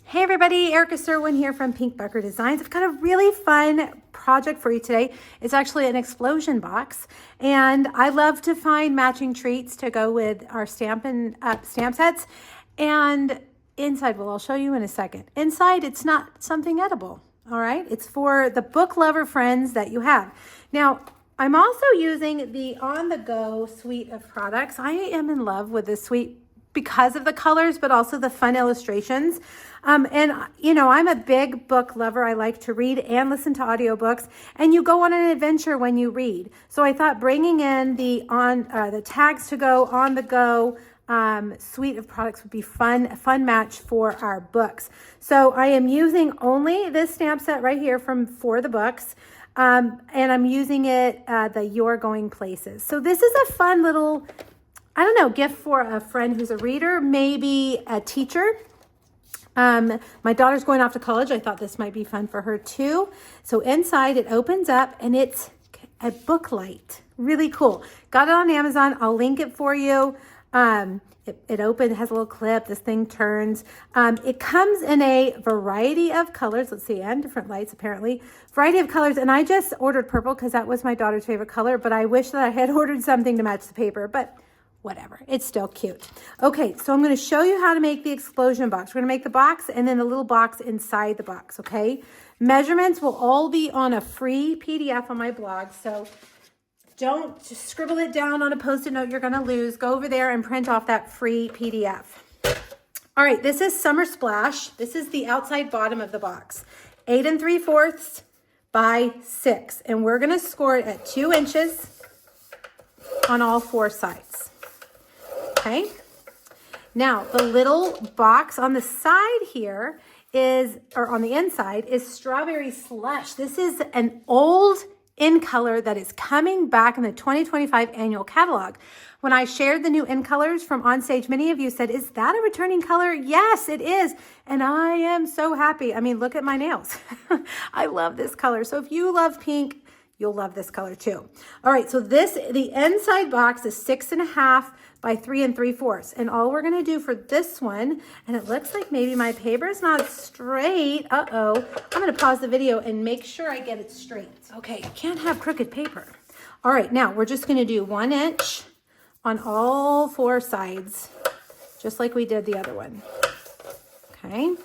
Hey everybody, Erica Serwin here from Pink Bucker Designs. I've got a really fun project for you today. It's actually an explosion box, and I love to find matching treats to go with our stamp sets. And inside, well, I'll show you in a second. Inside, it's not something edible, all right? It's for the book lover friends that you have. Now, I'm also using the on-the-go suite of products. I am in love with this suite because of the colors, but also the fun illustrations. And you know, I'm a big book lover. I like to read and listen to audiobooks, and you go on an adventure when you read. So I thought bringing in the tags to go on the go suite of products would be a fun match for our books. So I am using only this stamp set right here for the books. And I'm using it, the You're Going Places. So this is a fun little, I don't know, gift for a friend who's a reader, maybe a teacher. My daughter's going off to college. I thought this might be fun for her too. So inside it opens up and it's a book light. Really cool. Got it on Amazon. I'll link it for you. It opens, has a little clip. This thing turns. It comes in a variety of colors. Let's see, and different lights apparently. Variety of colors. And I just ordered purple because that was my daughter's favorite color. But I wish that I had ordered something to match the paper. But whatever, it's still cute. Okay, so I'm going to show you how to make the explosion box. We're going to make the box and then the little box inside the box, okay? Measurements will all be on a free PDF on my blog, so don't just scribble it down on a Post-it note you're going to lose. Go over there and print off that free PDF. All right, this is Summer Splash. This is the outside bottom of the box. 8 3/4 by 6, and we're going to score it at 2 inches on all 4 sides. Okay, now the little box on the side here or on the inside is Strawberry Slush. This is an old in color that is coming back in the 2025 annual catalog. When I shared the new in colors from Onstage, many of you said, is that a returning color? Yes, it is. And I am so happy. I mean, look at my nails. I love this color. So if you love pink, you'll love this color too. All right, so the inside box is 6.5 by 3 3/4. And all we're gonna do for this one, and it looks like maybe my paper is not straight. Uh-oh, I'm gonna pause the video and make sure I get it straight. Okay, you can't have crooked paper. All right, now we're just gonna do 1 inch on all 4 sides, just like we did the other one, okay?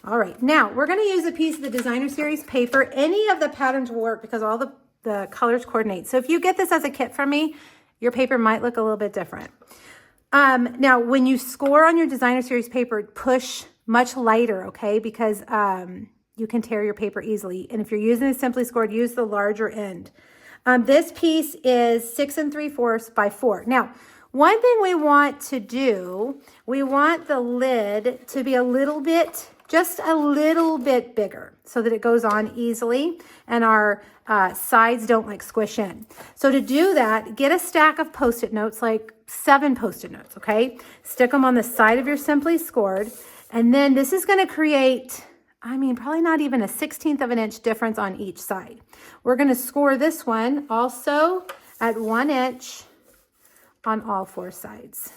All right, now we're gonna use a piece of the Designer Series paper. Any of the patterns will work because all the colors coordinate. So if you get this as a kit from me, your paper might look a little bit different. Now, when you score on your Designer Series paper, push much lighter, okay? Because you can tear your paper easily. And if you're using a Simply Scored, use the larger end. This piece is 6 3/4 by 4. Now, one thing we want to do, we want the lid to be just a little bit bigger so that it goes on easily and our sides don't like squish in. So to do that, get a stack of Post-it notes, like 7 Post-it notes, okay? Stick them on the side of your Simply Scored. And then this is gonna create, I mean, probably not even a 1/16 of an inch difference on each side. We're gonna score this one also at 1 inch on all 4 sides.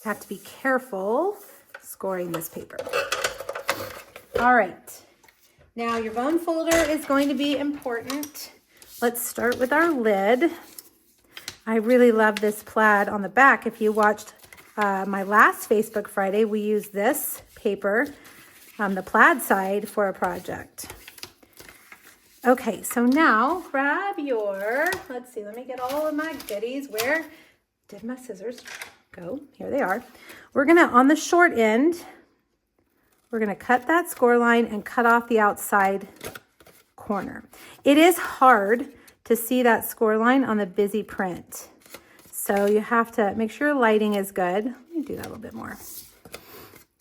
Have to be careful scoring this paper. All right, now your bone folder is going to be important. Let's start with our lid. I really love this plaid on the back. If you watched my last Facebook Friday, we used this paper on the plaid side for a project. Okay, so now grab let's see, let me get all of my goodies. Where did my scissors go? Here they are. We're gonna, on the short end, we're gonna cut that score line and cut off the outside corner. It is hard to see that score line on the busy print. So you have to make sure lighting is good. Let me do that a little bit more.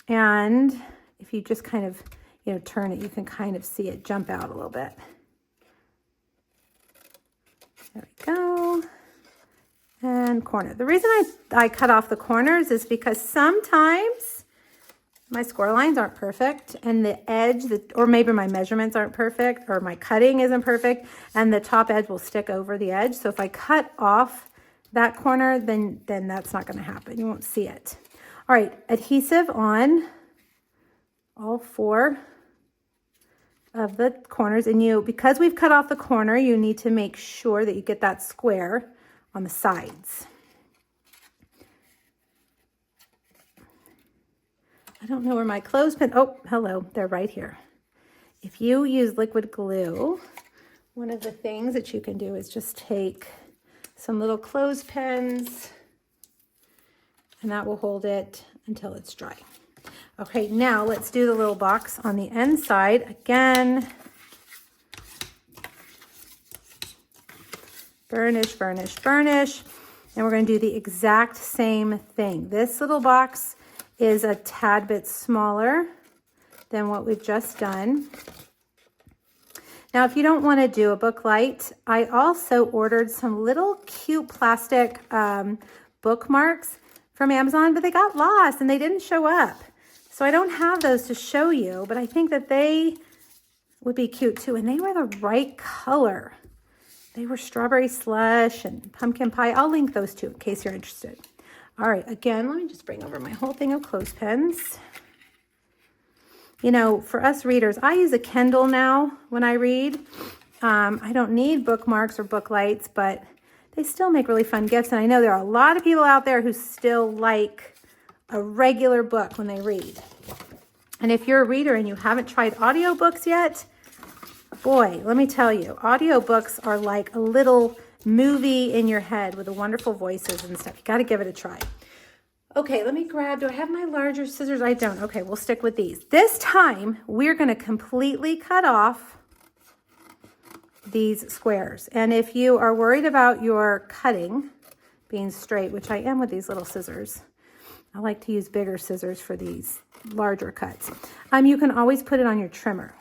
And if you just kind of, turn it, you can kind of see it jump out a little bit. There we go. And corner. The reason I cut off the corners is because sometimes my score lines aren't perfect and the edge, or maybe my measurements aren't perfect or my cutting isn't perfect and the top edge will stick over the edge. So if I cut off that corner, then that's not going to happen. You won't see it. All right, adhesive on all 4 of the corners. And because we've cut off the corner, you need to make sure that you get that square on the sides. I don't know where my clothespin, oh, hello, they're right here. If you use liquid glue, one of the things that you can do is just take some little clothespins, and that will hold it until it's dry. Okay, now let's do the little box on the inside. Again, burnish, burnish, burnish, and we're going to do the exact same thing. This little box is a tad bit smaller than what we've just done. Now, if you don't want to do a book light, I also ordered some little cute plastic bookmarks from Amazon, but they got lost and they didn't show up. So I don't have those to show you, but I think that they would be cute too. And they were the right color. They were strawberry slush and pumpkin pie. I'll link those too in case you're interested. All right, again, let me just bring over my whole thing of clothespins. You know, for us readers, I use a Kindle now when I read. I don't need bookmarks or book lights, but they still make really fun gifts. And I know there are a lot of people out there who still like a regular book when they read. And if you're a reader and you haven't tried audiobooks yet, boy, let me tell you, audiobooks are like a little movie in your head with the wonderful voices and stuff. You got to give it a try. Okay, let me grab, do I have my larger scissors? I don't. Okay, we'll stick with these. This time, we're going to completely cut off these squares. And if you are worried about your cutting being straight, which I am with these little scissors, I like to use bigger scissors for these larger cuts. You can always put it on your trimmer.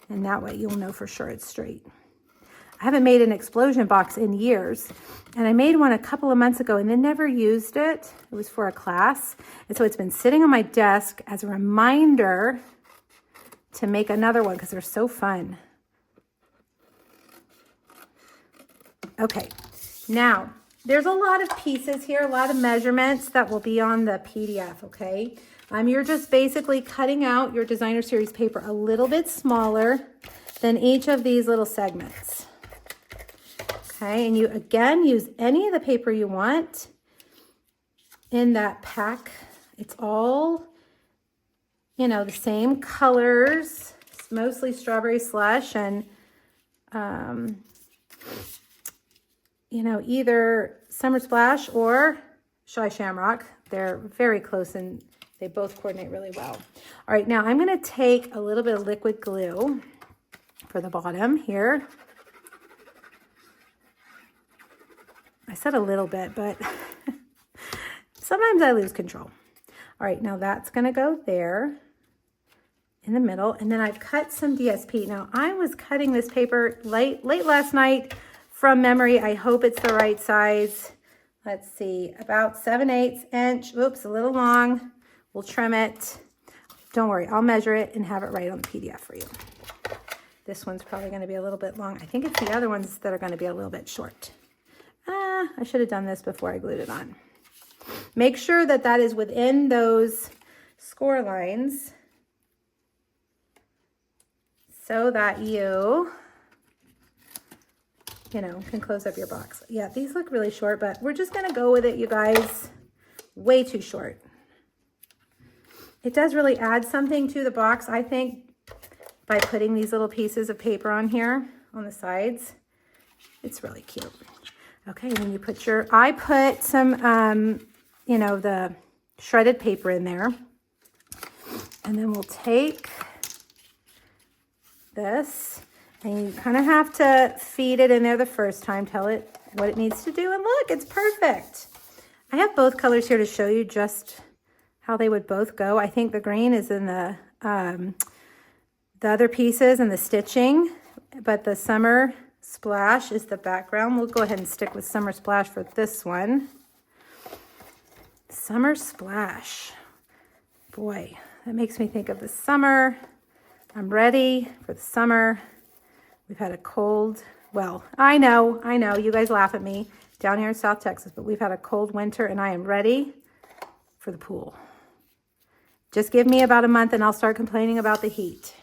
And that way you'll know for sure it's straight. I haven't made an explosion box in years, and I made one a couple of months ago and then never used it. It was for a class, and so it's been sitting on my desk as a reminder to make another one because they're so fun. Okay, now there's a lot of pieces here, a lot of measurements that will be on the PDF, okay? You're just basically cutting out your designer series paper a little bit smaller than each of these little segments. Okay, and you again use any of the paper you want in that pack. It's all, you know, the same colors. It's mostly strawberry slush and, you know, either Summer Splash or Shy Shamrock. They're very close and they both coordinate really well. All right, now I'm going to take a little bit of liquid glue for the bottom here. I said a little bit, but sometimes I lose control. All right, now that's going to go there in the middle. And then I've cut some DSP. Now, I was cutting this paper late last night from memory. I hope it's the right size. Let's see, about 7/8 inch. Oops, a little long. We'll trim it. Don't worry, I'll measure it and have it right on the PDF for you. This one's probably going to be a little bit long. I think it's the other ones that are going to be a little bit short. I should have done this before I glued it on. Make sure that that is within those score lines so that you know, can close up your box. Yeah, these look really short, but we're just going to go with it, you guys. Way too short. It does really add something to the box, I think, by putting these little pieces of paper on here on the sides. It's really cute. Okay, and then you put your, I put some, you know, the shredded paper in there. And then we'll take this, and you kind of have to feed it in there the first time, tell it what it needs to do, and look, it's perfect. I have both colors here to show you just how they would both go. I think the green is in the other pieces and the stitching, but the Summer Splash is the background. We'll go ahead and stick with Summer Splash for this one. Summer Splash. Boy, that makes me think of the summer. I'm ready for the summer. We've had a cold, well, I know, you guys laugh at me down here in South Texas, but we've had a cold winter and I am ready for the pool. Just give me about a month and I'll start complaining about the heat.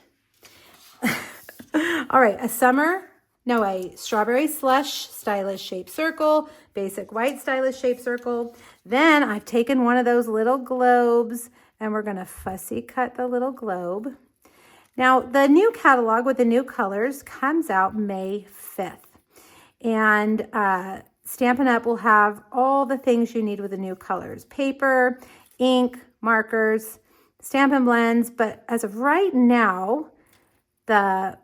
All right, a strawberry slush stylish shaped circle, basic white stylish shaped circle. Then I've taken one of those little globes and we're gonna fussy cut the little globe. Now, the new catalog with the new colors comes out May 5th. And Stampin' Up! Will have all the things you need with the new colors. Paper, ink, markers, Stampin' Blends. But as of right now, the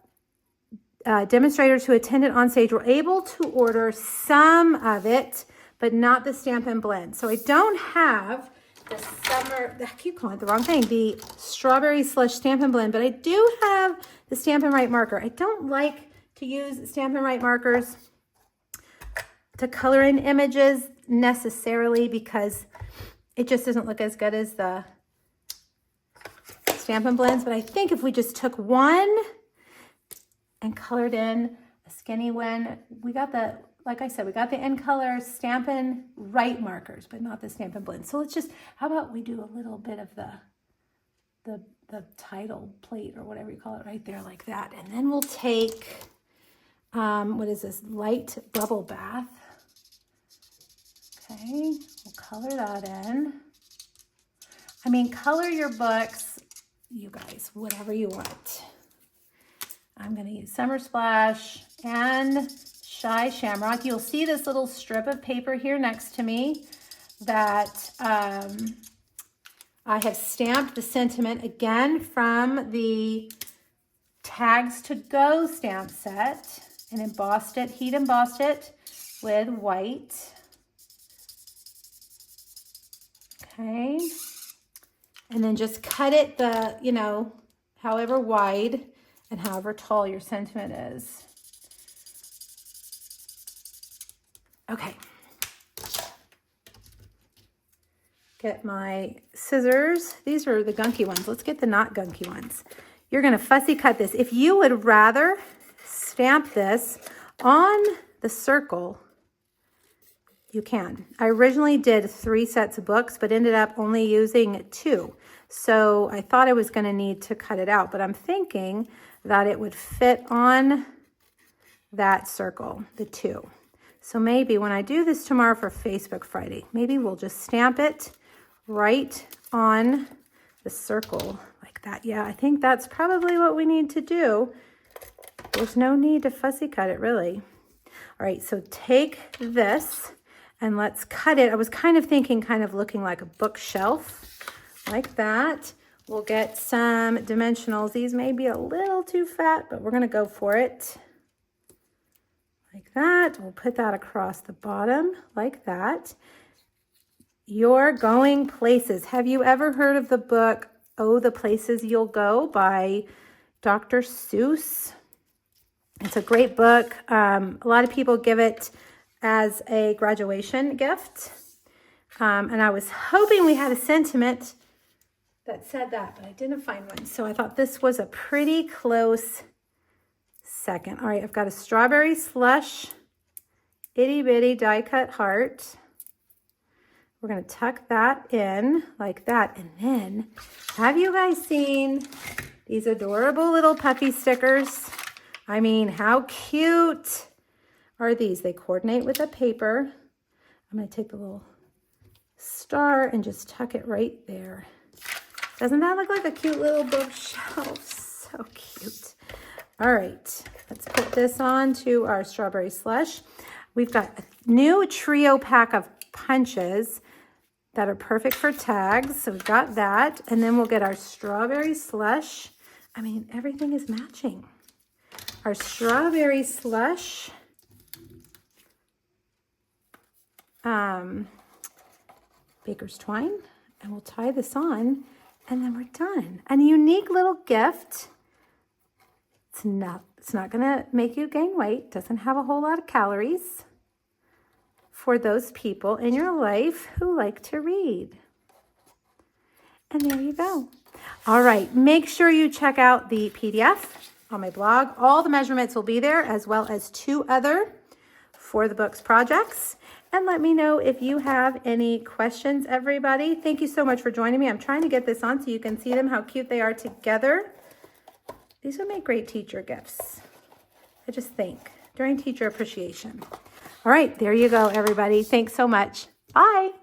demonstrators who attended on stage were able to order some of it, but not the Stampin' Blend. So I don't have the summer, I keep calling it the wrong thing, the strawberry slush Stampin' Blend, but I do have the Stampin' Write marker. I don't like to use Stampin' Write markers to color in images necessarily because it just doesn't look as good as the Stampin' Blends. But I think if we just took one and colored in a skinny one, we got the, like I said, we got the end color Stampin' Write markers, but not the Stampin' Blend. So let's just, how about we do a little bit of the title plate or whatever you call it right there like that. And then we'll take, what is this, light bubble bath. Okay, we'll color that in. I mean, color your books, you guys, whatever you want. I'm going to use Summer Splash and Shy Shamrock. You'll see this little strip of paper here next to me that I have stamped the sentiment again from the Tags to Go stamp set and embossed it, heat embossed it with white. Okay, and then just cut it however wide and however tall your sentiment is. Okay. Get my scissors. These are the gunky ones. Let's get the not gunky ones. You're going to fussy cut this. If you would rather stamp this on the circle, you can. I originally did 3 sets of books, but ended up only using 2. So I thought I was going to need to cut it out, but I'm thinking that it would fit on that circle, the 2. So maybe when I do this tomorrow for Facebook Friday, maybe we'll just stamp it right on the circle like that. Yeah, I think that's probably what we need to do. There's no need to fussy cut it, really. All right, so take this and let's cut it. I was kind of thinking looking like a bookshelf like that. We'll get some dimensionals. These may be a little too fat, but we're going to go for it like that. We'll put that across the bottom like that. You're Going Places. Have you ever heard of the book, Oh, the Places You'll Go by Dr. Seuss? It's a great book. A lot of people give it as a graduation gift. And I was hoping we had a sentiment that said that, but I didn't find one. So I thought this was a pretty close second. All right, I've got a strawberry slush, itty bitty die cut heart. We're going to tuck that in like that. And then, have you guys seen these adorable little puppy stickers? I mean, how cute are these? They coordinate with the paper. I'm going to take the little star and just tuck it right there. Doesn't that look like a cute little bookshelf? So cute. All right, let's put this on to our strawberry slush. We've got a new trio pack of punches that are perfect for tags. So we've got that. And then we'll get our strawberry slush. I mean, everything is matching. Our strawberry slush. Baker's twine. And we'll tie this on. And then we're done. And a unique little gift. It's not going to make you gain weight. Doesn't have a whole lot of calories for those people in your life who like to read. And there you go. All right. Make sure you check out the PDF on my blog. All the measurements will be there, as well as 2 other For the Books projects. And let me know if you have any questions, everybody. Thank you so much for joining me. I'm trying to get this on so you can see them, how cute they are together. These would make great teacher gifts, I just think, during teacher appreciation. All right, there you go, everybody. Thanks so much. Bye.